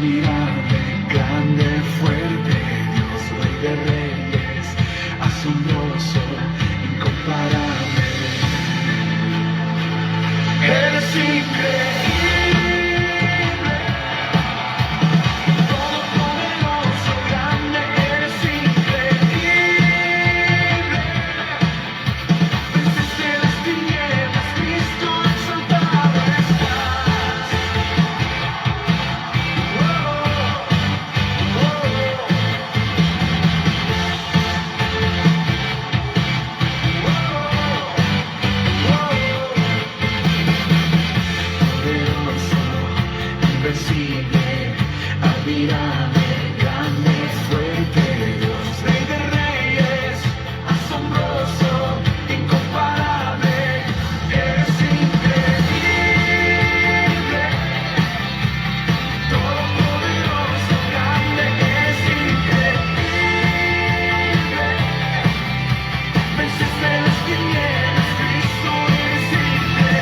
admirable, grande, fuerte, Dios, Rey de Reyes, asombroso, incomparable. Eres increíble. Invencible, admirable, grande, fuerte, Dios, Rey de Reyes, asombroso, incomparable. Eres increíble, todopoderoso, grande, eres increíble. Venciste las tinieblas, Cristo, eres increíble.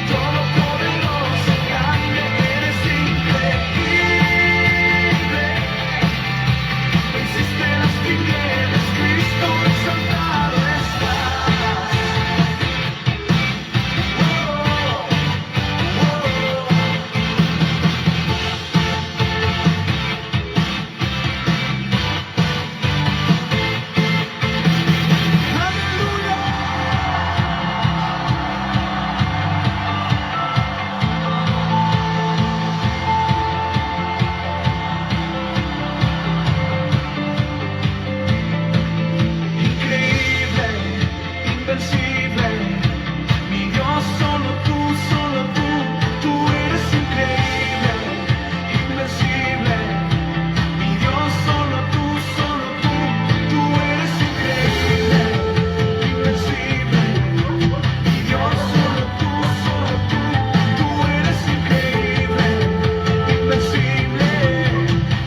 Todopoderoso, grande, eres increíble. Venciste las tinieblas, Cristo, exaltado estás. Increíble, invencible, mi Dios, solo tú, tú eres increíble, invencible, mi Dios, solo tú, tú eres increíble, invencible, mi Dios, solo tú, tú eres increíble, invencible,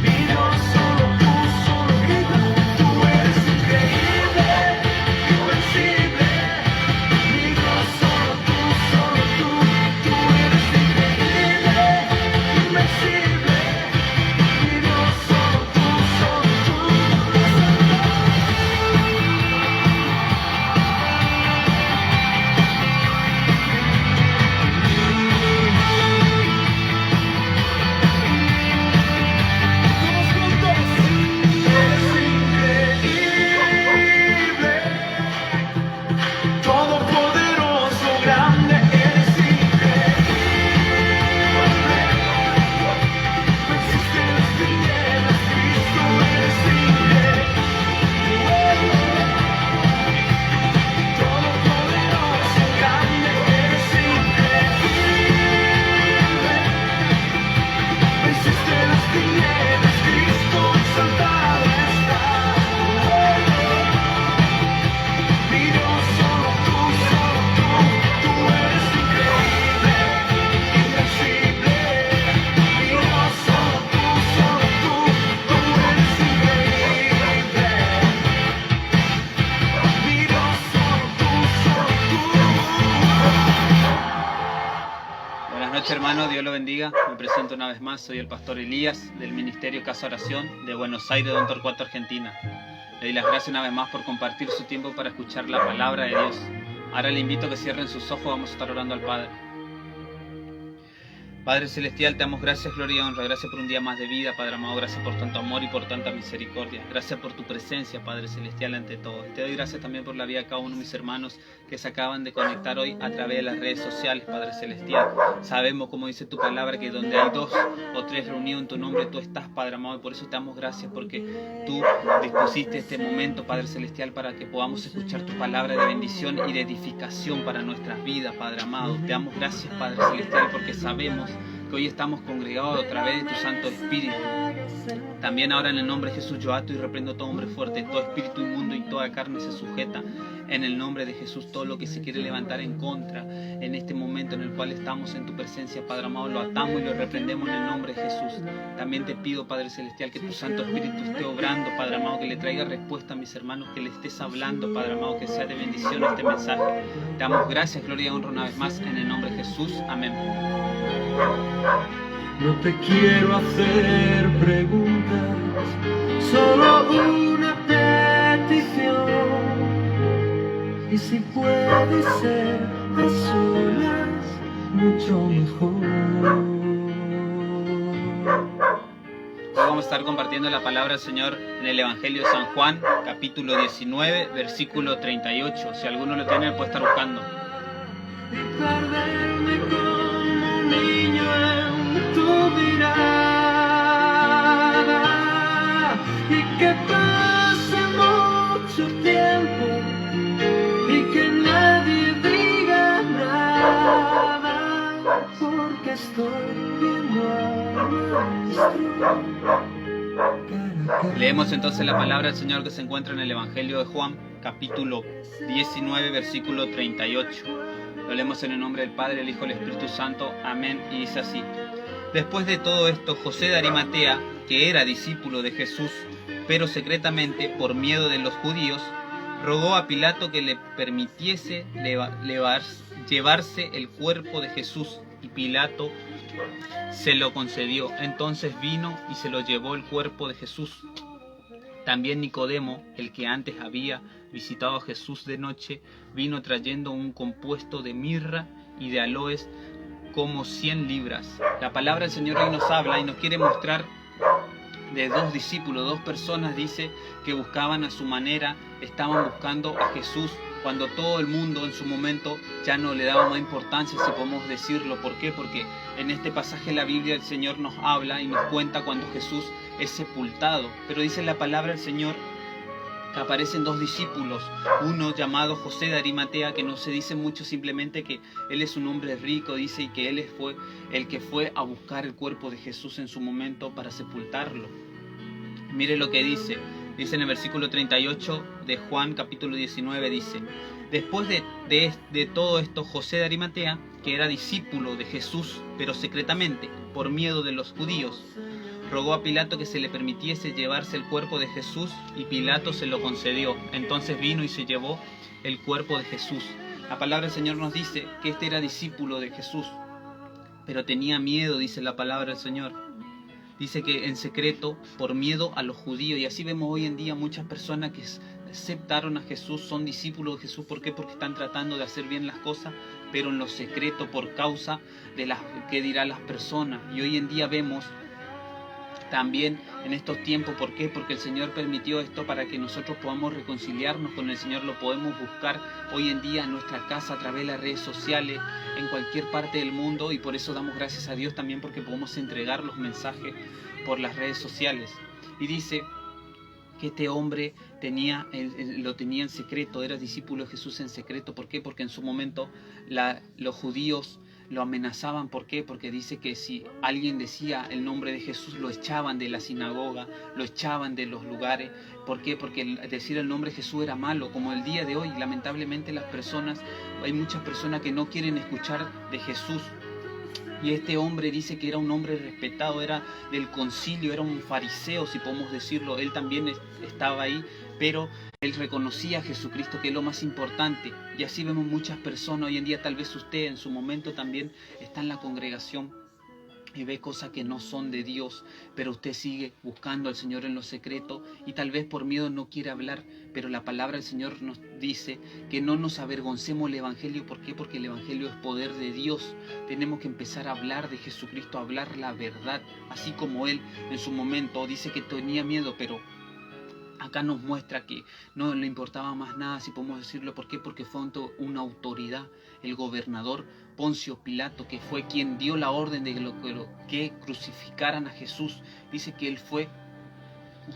mi Dios, solo tú eres increíble. Invencible, mi Dios, solo tú eres increíble, invencible, mi Dios, solo tú. Todos juntos, eres increíble. Todopoderoso, grande, eres increíble. Venciste las tinieblas, Cristo, eres increíble. Todopoderoso, grande, eres increíble. Venciste las tinieblas, Cristo, exaltado estás. Mi Dios, solo tú eres increíble, invencible. Mi Dios, solo tú eres increíble. Mi Dios, solo tú. Buenas noches, hermano, Dios lo bendiga. Me presento una vez más, soy el pastor Elías del Ministerio Casa Oración de Buenos Aires, Don Torcuato, Argentina. Le doy las gracias una vez más por compartir su tiempo para escuchar la palabra de Dios. Ahora le invito a que cierren sus ojos, vamos a estar orando al Padre. Padre Celestial, te damos gracias, gloria y honra. Gracias por un día más de vida, Padre amado. Gracias por tanto amor y por tanta misericordia. Gracias por tu presencia, Padre Celestial, ante todo. Te doy gracias también por la vida de cada uno de mis hermanos que se acaban de conectar hoy a través de las redes sociales, Padre Celestial. Sabemos, como dice tu palabra, que donde hay dos o tres reunidos en tu nombre, tú estás, Padre amado. Y por eso te damos gracias, porque tú dispusiste este momento, Padre Celestial, para que podamos escuchar tu palabra de bendición y de edificación para nuestras vidas, Padre amado. Te damos gracias, Padre Celestial, porque sabemos que hoy estamos congregados a través de tu Santo Espíritu. También ahora en el nombre de Jesús yo ato y reprendo todo hombre fuerte, todo espíritu inmundo y toda carne se sujeta en el nombre de Jesús. Todo lo que se quiere levantar en contra en este momento en el cual estamos en tu presencia, Padre amado, lo atamos y lo reprendemos en el nombre de Jesús. También te pido, Padre Celestial, que tu Santo Espíritu esté obrando, Padre amado, que le traiga respuesta a mis hermanos, que le estés hablando, Padre amado, que sea de bendición este mensaje. Te damos gracias, gloria y honra una vez más en el nombre de Jesús. Amén. No te quiero hacer preguntas, solo una petición. Y si puede ser a solas, mucho mejor. Hoy vamos a estar compartiendo la palabra del Señor en el Evangelio de San Juan, capítulo 19, versículo 38. Si alguno lo tiene, puede estar buscando. Y perderme como un niño en tu mirada, y que pase mucho tiempo y que nadie diga nada, porque estoy viendo al Maestro. Leemos entonces la palabra del Señor que se encuentra en el Evangelio de Juan, capítulo 19, versículo 38. Lo leemos en el nombre del Padre, el Hijo y el Espíritu Santo. Amén. Y dice así: Después de todo esto, José de Arimatea, que era discípulo de Jesús, pero secretamente, por miedo de los judíos, rogó a Pilato que le permitiese llevarse el cuerpo de Jesús, y Pilato se lo concedió. Entonces vino y se lo llevó el cuerpo de Jesús. También Nicodemo, el que antes había visitado a Jesús de noche, vino trayendo un compuesto de mirra y de aloes, como 100 libras. La palabra del Señor hoy nos habla y nos quiere mostrar de dos discípulos, dos personas, dice, que buscaban a su manera, estaban buscando a Jesús, cuando todo el mundo en su momento ya no le daba más importancia, si podemos decirlo. ¿Por qué? Porque en este pasaje de la Biblia el Señor nos habla y nos cuenta cuando Jesús es sepultado. Pero dice la palabra del Señor que aparecen dos discípulos, uno llamado José de Arimatea, que no se dice mucho, simplemente que él es un hombre rico, dice, y que él fue el que fue a buscar el cuerpo de Jesús en su momento para sepultarlo. Mire lo que dice en el versículo 38 de Juan capítulo 19, dice: Después de todo esto, José de Arimatea, que era discípulo de Jesús, pero secretamente, por miedo de los judíos, rogó a Pilato que se le permitiese llevarse el cuerpo de Jesús, y Pilato se lo concedió. Entonces vino y se llevó el cuerpo de Jesús. La palabra del Señor nos dice que este era discípulo de Jesús, pero tenía miedo, dice la palabra del Señor. Dice que en secreto, por miedo a los judíos. Y así vemos hoy en día muchas personas que aceptaron a Jesús, son discípulos de Jesús. ¿Por qué? Porque están tratando de hacer bien las cosas, pero en lo secreto, por causa de las que dirán las personas. Y hoy en día vemos también en estos tiempos, ¿por qué? Porque el Señor permitió esto para que nosotros podamos reconciliarnos con el Señor. Lo podemos buscar hoy en día en nuestra casa, a través de las redes sociales, en cualquier parte del mundo, y por eso damos gracias a Dios también, porque podemos entregar los mensajes por las redes sociales. Y dice que este hombre lo tenía en secreto, era discípulo de Jesús en secreto. ¿Por qué? Porque en su momento los judíos lo amenazaban. ¿Por qué? Porque dice que si alguien decía el nombre de Jesús, lo echaban de la sinagoga, lo echaban de los lugares. ¿Por qué? Porque decir el nombre de Jesús era malo. Como el día de hoy, lamentablemente hay muchas personas que no quieren escuchar de Jesús. Y este hombre dice que era un hombre respetado, era del concilio, era un fariseo, si podemos decirlo. Él también estaba ahí, pero él reconocía a Jesucristo, que es lo más importante. Y así vemos muchas personas hoy en día. Tal vez usted en su momento también está en la congregación y ve cosas que no son de Dios, pero usted sigue buscando al Señor en lo secreto, y tal vez por miedo no quiere hablar. Pero la palabra del Señor nos dice que no nos avergoncemos el Evangelio. ¿Por qué? Porque el Evangelio es poder de Dios. Tenemos que empezar a hablar de Jesucristo, a hablar la verdad, así como Él en su momento dice que tenía miedo, pero acá nos muestra que no le importaba más nada, si podemos decirlo. ¿Por qué? Porque fue una autoridad, el gobernador Poncio Pilato, que fue quien dio la orden de que crucificaran a Jesús. Dice que él fue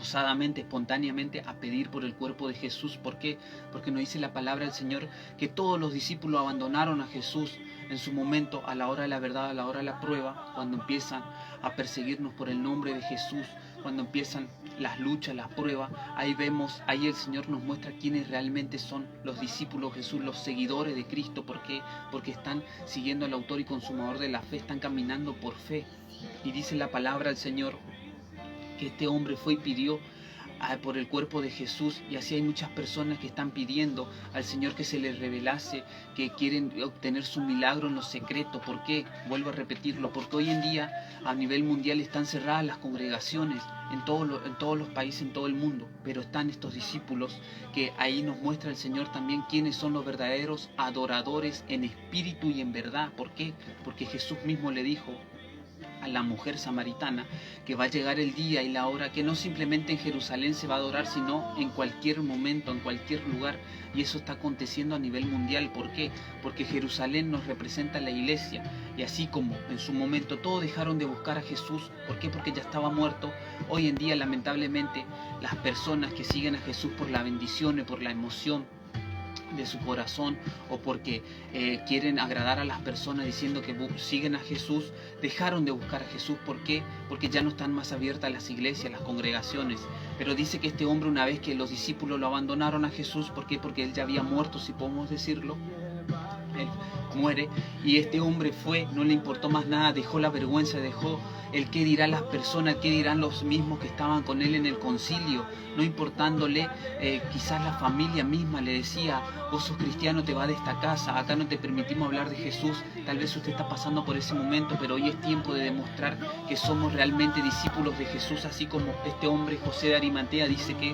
osadamente, espontáneamente, a pedir por el cuerpo de Jesús. ¿Por qué? Porque nos dice la palabra del Señor que todos los discípulos abandonaron a Jesús en su momento, a la hora de la verdad, a la hora de la prueba, cuando empiezan a perseguirnos por el nombre de Jesús, cuando empiezan las luchas, las pruebas. Ahí el Señor nos muestra quiénes realmente son los discípulos de Jesús, los seguidores de Cristo. ¿Por qué? Porque están siguiendo al autor y consumador de la fe, están caminando por fe. Y dice la palabra del Señor que este hombre fue y pidió por el cuerpo de Jesús, y así hay muchas personas que están pidiendo al Señor que se les revelase, que quieren obtener su milagro en lo secreto. ¿Por qué? Vuelvo a repetirlo, porque hoy en día a nivel mundial están cerradas las congregaciones en todos los países, en todo el mundo, pero están estos discípulos que ahí nos muestra el Señor también quiénes son los verdaderos adoradores en espíritu y en verdad. ¿Por qué? Porque Jesús mismo le dijo a la mujer samaritana que va a llegar el día y la hora que no simplemente en Jerusalén se va a adorar, sino en cualquier momento, en cualquier lugar, y eso está aconteciendo a nivel mundial. ¿Por qué? Porque Jerusalén nos representa la iglesia, y así como en su momento todos dejaron de buscar a Jesús. ¿Por qué? Porque ya estaba muerto. Hoy en día, lamentablemente, las personas que siguen a Jesús por la bendición y por la emoción de su corazón, o porque quieren agradar a las personas diciendo que siguen a Jesús, dejaron de buscar a Jesús. ¿Por qué? Porque ya no están más abiertas las iglesias, las congregaciones. Pero dice que este hombre, una vez que los discípulos lo abandonaron a Jesús, ¿por qué? Porque él ya había muerto, si podemos decirlo. Él muere, y este hombre fue, no le importó más nada, dejó la vergüenza, dejó el qué dirán las personas, el qué dirán los mismos que estaban con él en el concilio, no importándole. Quizás la familia misma le decía: vos sos cristiano, te vas de esta casa, acá no te permitimos hablar de Jesús. Tal vez usted está pasando por ese momento, pero hoy es tiempo de demostrar que somos realmente discípulos de Jesús, así como este hombre José de Arimatea dice que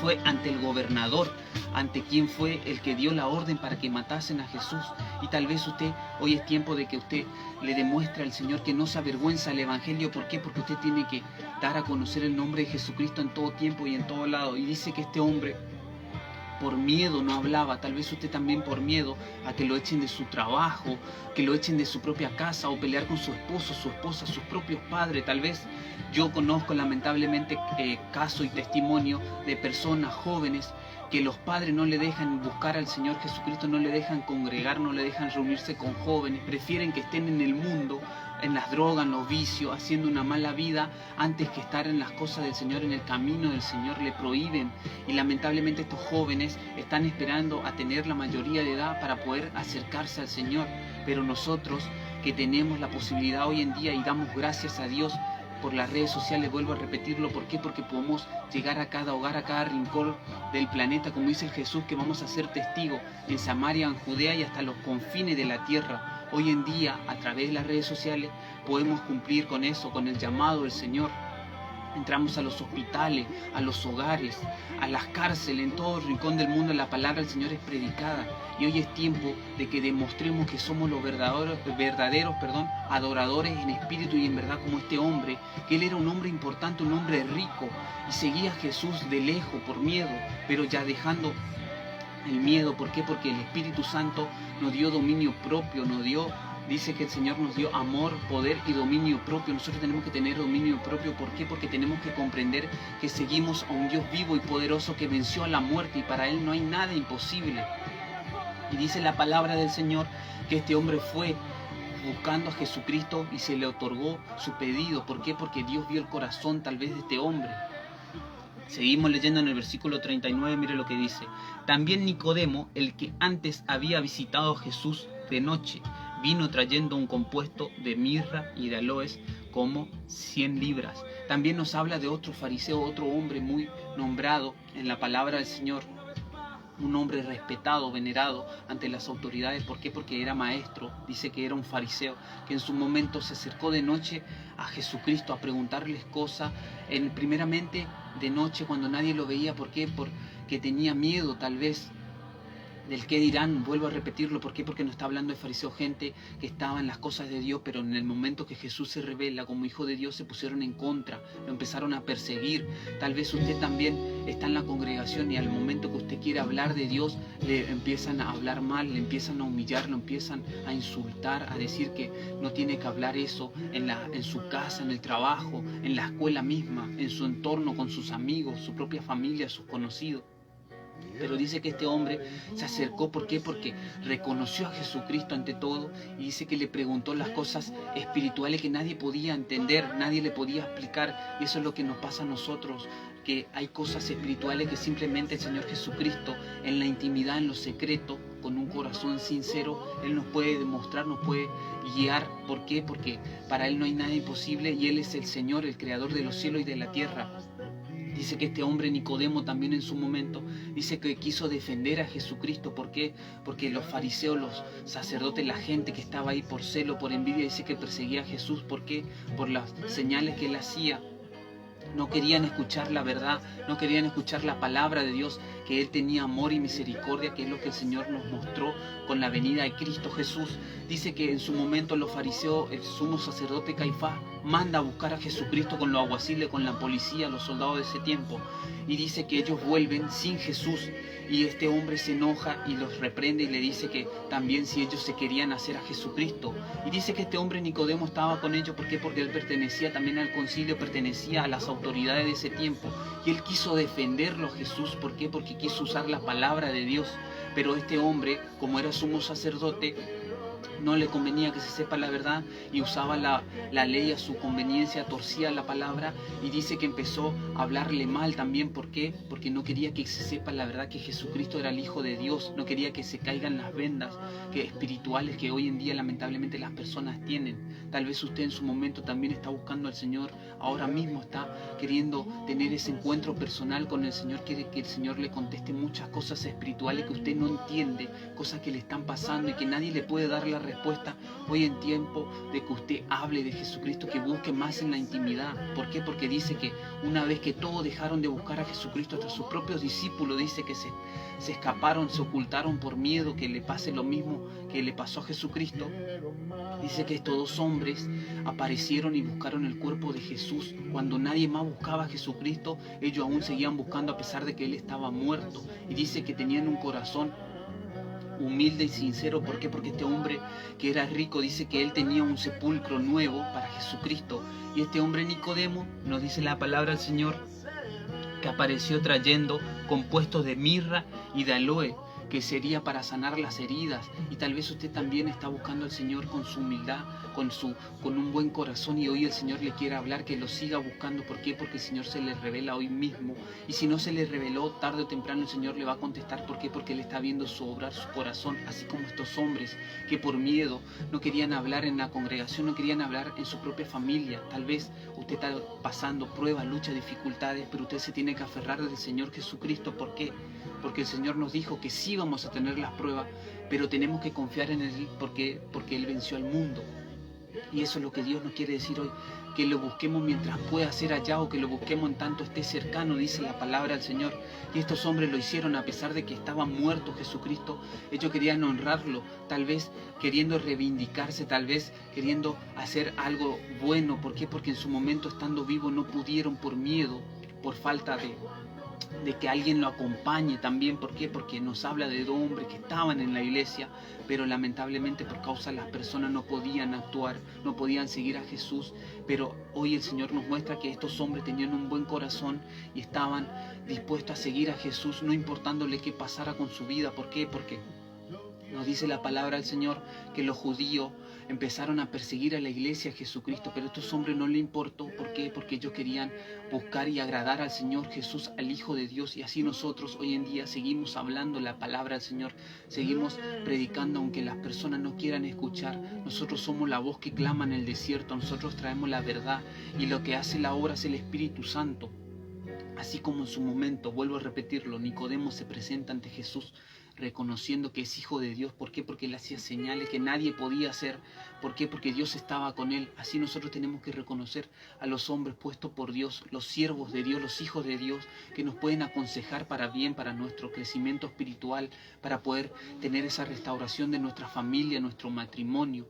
fue ante el gobernador, ante quien fue el que dio la orden para que matasen a Jesús. Y tal vez usted, hoy es tiempo de que usted le demuestre al Señor que no se avergüenza el Evangelio. ¿Por qué? Porque usted tiene que dar a conocer el nombre de Jesucristo en todo tiempo y en todo lado. Y dice que este hombre por miedo no hablaba. Tal vez usted también por miedo a que lo echen de su trabajo, que lo echen de su propia casa, o pelear con su esposo, su esposa, sus propios padres. Tal vez yo conozco lamentablemente caso y testimonio de personas jóvenes que los padres no le dejan buscar al Señor Jesucristo, no le dejan congregar, no le dejan reunirse con jóvenes, prefieren que estén en el mundo, en las drogas, en los vicios, haciendo una mala vida, antes que estar en las cosas del Señor, en el camino del Señor. Le prohíben, y lamentablemente estos jóvenes están esperando a tener la mayoría de edad para poder acercarse al Señor. Pero nosotros, que tenemos la posibilidad hoy en día, y damos gracias a Dios por las redes sociales, vuelvo a repetirlo. ¿Por qué? Porque podemos llegar a cada hogar, a cada rincón del planeta, como dice el Jesús, que vamos a ser testigos en Samaria, en Judea y hasta los confines de la tierra. Hoy en día, a través de las redes sociales, podemos cumplir con eso, con el llamado del Señor. Entramos a los hospitales, a los hogares, a las cárceles, en todo rincón del mundo la palabra del Señor es predicada. Y hoy es tiempo de que demostremos que somos los verdaderos adoradores en espíritu y en verdad, como este hombre, que él era un hombre importante, un hombre rico, y seguía a Jesús de lejos por miedo, pero ya dejando el miedo. ¿Por qué? Porque el Espíritu Santo nos dio dominio propio, dice que el Señor nos dio amor, poder y dominio propio. Nosotros tenemos que tener dominio propio. ¿Por qué? Porque tenemos que comprender que seguimos a un Dios vivo y poderoso que venció a la muerte, y para Él no hay nada imposible. Y dice la palabra del Señor que este hombre fue buscando a Jesucristo y se le otorgó su pedido. ¿Por qué? Porque Dios vio el corazón tal vez de este hombre. Seguimos leyendo en el versículo 39, mire lo que dice. También Nicodemo, el que antes había visitado a Jesús de noche, vino trayendo un compuesto de mirra y de aloes, como 100 libras. También nos habla de otro fariseo, otro hombre muy nombrado en la palabra del Señor, un hombre respetado, venerado ante las autoridades. ¿Por qué? Porque era maestro. Dice que era un fariseo que en su momento se acercó de noche a Jesucristo a preguntarles cosas, primeramente de noche cuando nadie lo veía. ¿Por qué? Porque tenía miedo tal vez del qué dirán. Vuelvo a repetirlo. ¿Por qué? Porque no está hablando de fariseo, gente que estaba en las cosas de Dios, pero en el momento que Jesús se revela como hijo de Dios, se pusieron en contra, lo empezaron a perseguir. Tal vez usted también está en la congregación y al momento que usted quiere hablar de Dios, le empiezan a hablar mal, le empiezan a humillar, lo empiezan a insultar, a decir que no tiene que hablar eso en su casa, en el trabajo, en la escuela misma, en su entorno, con sus amigos, su propia familia, sus conocidos. Pero dice que este hombre se acercó. ¿Por qué? Porque reconoció a Jesucristo ante todo, y dice que le preguntó las cosas espirituales que nadie podía entender, nadie le podía explicar. Y eso es lo que nos pasa a nosotros, que hay cosas espirituales que simplemente el Señor Jesucristo, en la intimidad, en lo secreto, con un corazón sincero, Él nos puede demostrar, nos puede guiar. ¿Por qué? Porque para Él no hay nada imposible, y Él es el Señor, el creador de los cielos y de la tierra. Dice que este hombre Nicodemo también en su momento dice que quiso defender a Jesucristo. ¿Por qué? Porque los fariseos, los sacerdotes, la gente que estaba ahí por celo, por envidia, dice que perseguía a Jesús. ¿Por qué? Por las señales que él hacía. No querían escuchar la verdad, no querían escuchar la palabra de Dios, que Él tenía amor y misericordia, que es lo que el Señor nos mostró con la venida de Cristo Jesús. Dice que en su momento los fariseos, el sumo sacerdote Caifás, manda a buscar a Jesucristo con los alguaciles, con la policía, los soldados de ese tiempo. Y dice que ellos vuelven sin Jesús. Y este hombre se enoja y los reprende y le dice que también si ellos se querían hacer a Jesucristo. Y dice que este hombre Nicodemo estaba con ellos. ¿Por qué? Porque él pertenecía también al concilio, pertenecía a las autoridades de ese tiempo. Y él quiso defenderlo a Jesús. ¿Por qué? Porque quiso usar la palabra de Dios. Pero este hombre, como era sumo sacerdote, no le convenía que se sepa la verdad y usaba la ley a su conveniencia, torcía la palabra y dice que empezó a hablarle mal también. ¿Por qué? Porque no quería que se sepa la verdad, que Jesucristo era el Hijo de Dios, no quería que se caigan las vendas espirituales que hoy en día lamentablemente las personas tienen. Tal vez usted en su momento también está buscando al Señor, ahora mismo está queriendo tener ese encuentro personal con el Señor, quiere que el Señor le conteste muchas cosas espirituales que usted no entiende, cosas que le están pasando y que nadie le puede dar la respuesta. Hoy en tiempo de que usted hable de Jesucristo, que busque más en la intimidad. ¿Por qué? Porque dice que una vez que todos dejaron de buscar a Jesucristo, hasta sus propios discípulos, dice que se escaparon, se ocultaron por miedo que le pase lo mismo que le pasó a Jesucristo. Dice que estos dos hombres aparecieron y buscaron el cuerpo de Jesús. Cuando nadie más buscaba a Jesucristo, ellos aún seguían buscando a pesar de que Él estaba muerto. Y dice que tenían un corazón humilde y sincero. ¿Por qué? Porque este hombre que era rico dice que él tenía un sepulcro nuevo para Jesucristo. Y este hombre Nicodemo, nos dice la palabra del Señor, que apareció trayendo compuestos de mirra y de aloe, que sería para sanar las heridas. Y tal vez usted también está buscando al Señor con su humildad, con un buen corazón, y hoy el Señor le quiere hablar que lo siga buscando. ¿Por qué? Porque el Señor se le revela hoy mismo, y si no se le reveló, tarde o temprano el Señor le va a contestar. ¿Por qué? Porque Él está viendo su obrar, su corazón, así como estos hombres que por miedo no querían hablar en la congregación, no querían hablar en su propia familia. Tal vez usted está pasando pruebas, luchas, dificultades, pero usted se tiene que aferrar del Señor Jesucristo. ¿Por qué? Porque el Señor nos dijo que sí vamos a tener las pruebas, pero tenemos que confiar en Él. Porque Él venció al mundo. Y eso es lo que Dios nos quiere decir hoy, que lo busquemos mientras pueda ser allá, o que lo busquemos en tanto esté cercano, dice la palabra del Señor. Y estos hombres lo hicieron a pesar de que estaba muerto Jesucristo. Ellos querían honrarlo, tal vez queriendo reivindicarse, tal vez queriendo hacer algo bueno. ¿Por qué? Porque en su momento, estando vivo, no pudieron por miedo, por falta de que alguien lo acompañe también. ¿Por qué? Porque nos habla de dos hombres que estaban en la iglesia, pero lamentablemente por causa de las personas no podían actuar, no podían seguir a Jesús. Pero hoy el Señor nos muestra que estos hombres tenían un buen corazón y estaban dispuestos a seguir a Jesús, no importándole qué pasara con su vida. ¿Por qué? Porque nos dice la palabra del Señor que los judíos empezaron a perseguir a la iglesia, a Jesucristo, pero a estos hombres no les importó. ¿Por qué? Porque ellos querían buscar y agradar al Señor Jesús, al Hijo de Dios. Y así nosotros hoy en día seguimos hablando la palabra del Señor, seguimos predicando aunque las personas no quieran escuchar. Nosotros somos la voz que clama en el desierto, nosotros traemos la verdad, y lo que hace la obra es el Espíritu Santo. Así como en su momento, vuelvo a repetirlo, Nicodemo se presenta ante Jesús reconociendo que es hijo de Dios. ¿Por qué? Porque él hacía señales que nadie podía hacer. ¿Por qué? Porque Dios estaba con él. Así nosotros tenemos que reconocer a los hombres puestos por Dios, los siervos de Dios, los hijos de Dios, que nos pueden aconsejar para bien, para nuestro crecimiento espiritual, para poder tener esa restauración de nuestra familia, nuestro matrimonio,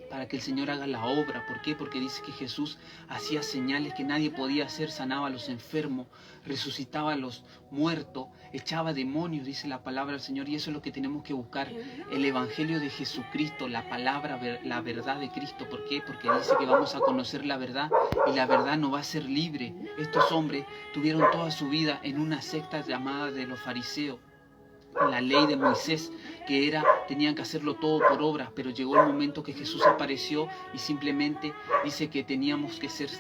para que el Señor haga la obra. ¿Por qué? Porque dice que Jesús hacía señales que nadie podía hacer, sanaba a los enfermos, resucitaba a los muertos, echaba demonios, dice la palabra del Señor. Y eso es lo que tenemos que buscar, el Evangelio de Jesucristo, la palabra, la verdad de Cristo. ¿Por qué? Porque dice que vamos a conocer la verdad, y la verdad nos va a hacer libre. Estos hombres tuvieron toda su vida en una secta llamada de los fariseos, la ley de Moisés, que tenían que hacerlo todo por obras. Pero llegó el momento que Jesús apareció y simplemente dice que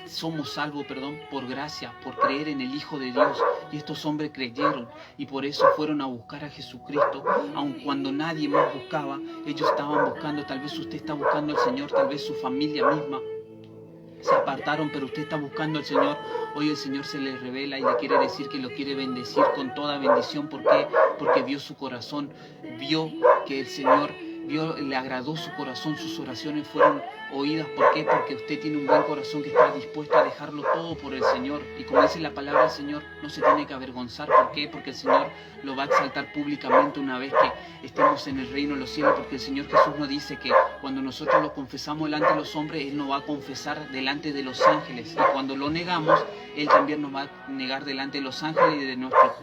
somos salvos, por gracia, por creer en el Hijo de Dios. Y estos hombres creyeron, y por eso fueron a buscar a Jesucristo, aun cuando nadie más buscaba. Ellos estaban buscando. Tal vez usted está buscando al Señor, tal vez su familia misma se apartaron, pero usted está buscando al Señor. Hoy el Señor se le revela y le quiere decir que lo quiere bendecir con toda bendición. ¿Por qué? Porque vio su corazón, vio que el Señor le agradó su corazón, sus oraciones fueron oídas. ¿Por qué? Porque usted tiene un buen corazón que está dispuesto a dejarlo todo por el Señor. Y como dice la palabra del Señor, no se tiene que avergonzar. ¿Por qué? Porque el Señor lo va a exaltar públicamente una vez que estemos en el reino de los cielos. Porque el Señor Jesús nos dice que cuando nosotros lo confesamos delante de los hombres, Él nos va a confesar delante de los ángeles. Y cuando lo negamos, Él también nos va a negar delante de los ángeles y de nuestro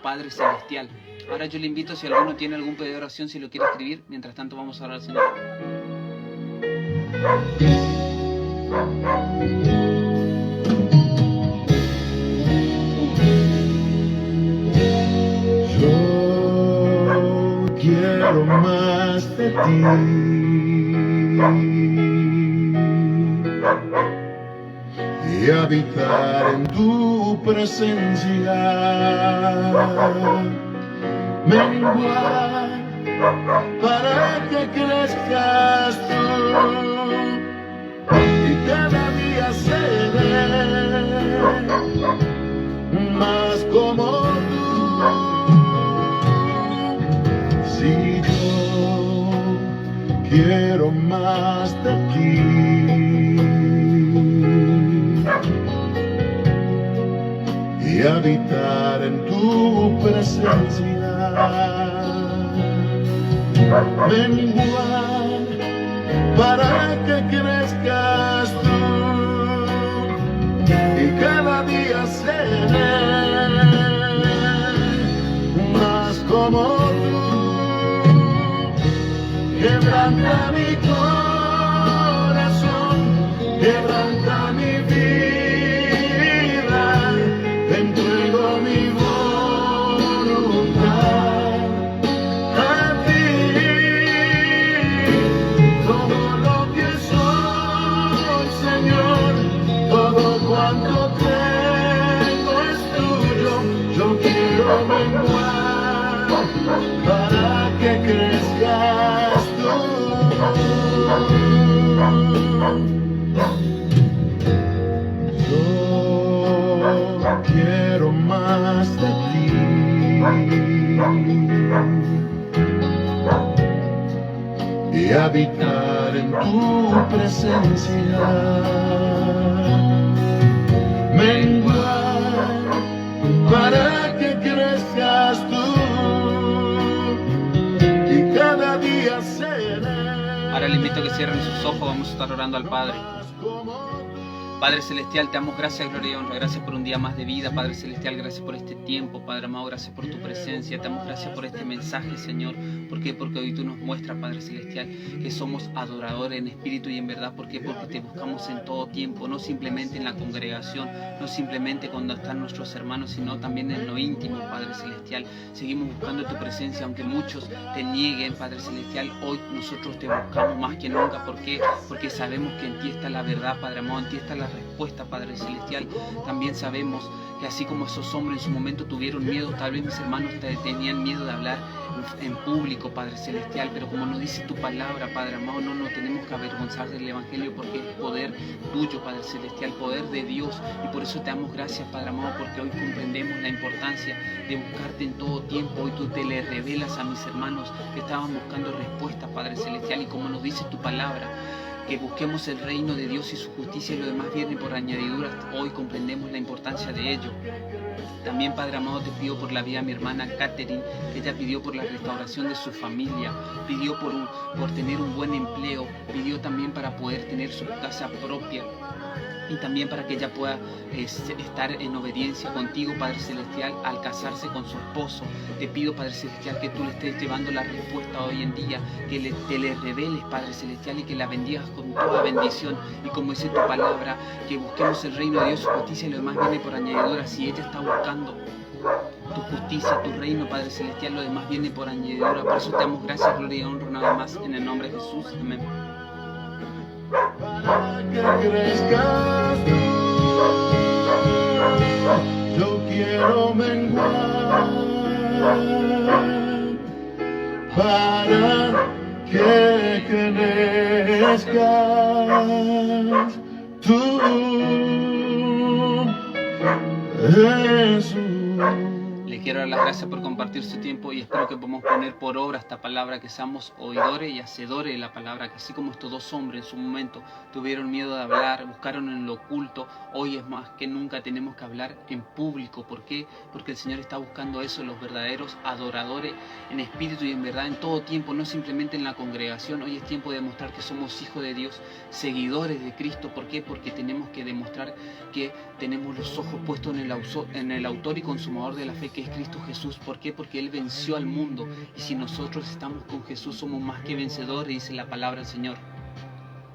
Padre Celestial. Ahora yo le invito, si alguno tiene algún pedido de oración, si lo quiere escribir. Mientras tanto vamos a orar al Señor. Yo quiero más de ti. Y habitar en tu presencia, menguar para que crezcas tú y cada día seré más como tú. Si yo quiero más de ti y habitar en tu presencia, menguar para que crezcas tú y cada día seré más como tú. Quebranta mi corazón, quebranta mi vida, te entrego mi voluntad a ti. Todo lo que soy, Señor, todo cuanto tengo es tuyo. Yo quiero menguar para que crezcas tú. Yo quiero más de ti y habitar en tu presencia, menguar para que crezcas tú y cada día seré. Ahora le invito a que cierren sus ojos, vamos a estar orando al Padre. Padre Celestial, te damos gracias, gloria y honra. Gracias por un día más de vida, Padre Celestial. Gracias por este tiempo, Padre amado. Gracias por tu presencia. Te damos gracias por este mensaje, Señor. ¿Por qué? Porque hoy tú nos muestras, Padre Celestial, que somos adoradores en espíritu y en verdad. ¿Por qué? Porque te buscamos en todo tiempo, no simplemente en la congregación, no simplemente cuando están nuestros hermanos, sino también en lo íntimo, Padre Celestial. Seguimos buscando tu presencia, aunque muchos te nieguen, Padre Celestial. Hoy nosotros te buscamos más que nunca. ¿Por qué? Porque sabemos que en ti está la verdad, Padre amado, en ti está la respuesta, Padre Celestial. También sabemos que así como esos hombres en su momento tuvieron miedo, tal vez mis hermanos tenían miedo de hablar en público, Padre Celestial, pero como nos dice tu palabra, Padre amado, no nos tenemos que avergonzar del Evangelio, porque es poder tuyo, Padre Celestial, poder de Dios, y por eso te damos gracias, Padre amado, porque hoy comprendemos la importancia de buscarte en todo tiempo. Hoy tú te le revelas a mis hermanos que estaban buscando respuestas, Padre Celestial, y como nos dice tu palabra, que busquemos el reino de Dios y su justicia, y lo demás viene por añadidura. Hoy comprendemos la importancia de ello. También, Padre amado, te pido por la vida de mi hermana Catherine, que ella pidió por la restauración de su familia, pidió por tener un buen empleo, pidió también para poder tener su casa propia, y también para que ella pueda estar en obediencia contigo, Padre Celestial, al casarse con su esposo. Te pido, Padre Celestial, que tú le estés llevando la respuesta hoy en día, que te le reveles, Padre Celestial, y que la bendigas con toda bendición. Y como dice tu palabra, que busquemos el reino de Dios, su justicia, y lo demás viene por añadidura. Si ella está buscando tu justicia, tu reino, Padre Celestial, lo demás viene por añadidura. Por eso te damos gracias, gloria y honra nada más, en el nombre de Jesús. Amén. Para que crezcas tú, yo quiero menguar para que crezcas tú, Jesús. Le quiero dar las gracias por compartir su tiempo y espero que podamos poner por obra esta palabra, que seamos oidores y hacedores de la palabra, que así como estos dos hombres en su momento tuvieron miedo de hablar, buscaron en lo oculto, hoy es más que nunca tenemos que hablar en público. ¿Por qué? Porque el Señor está buscando eso, los verdaderos adoradores en espíritu y en verdad, en todo tiempo, no simplemente en la congregación. Hoy es tiempo de demostrar que somos hijos de Dios, seguidores de Cristo. ¿Por qué? Porque tenemos que demostrar que tenemos los ojos puestos en el autor y consumador de la fe, que es Cristo Jesús. ¿Por qué? Porque Él venció al mundo, y si nosotros estamos con Jesús somos más que vencedores, dice la palabra del Señor.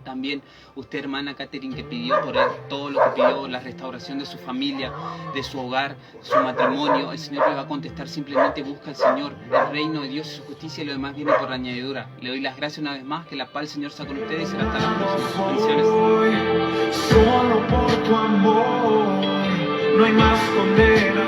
También usted, hermana Catherine, que pidió por él todo lo que pidió, la restauración de su familia, de su hogar, su matrimonio, el Señor le va a contestar. Simplemente busca al Señor, el reino de Dios y su justicia, y lo demás viene por añadidura. Le doy las gracias una vez más, que la paz del Señor sea con ustedes y será hasta la próxima. Bendiciones. Solo por tu amor, no hay más condena.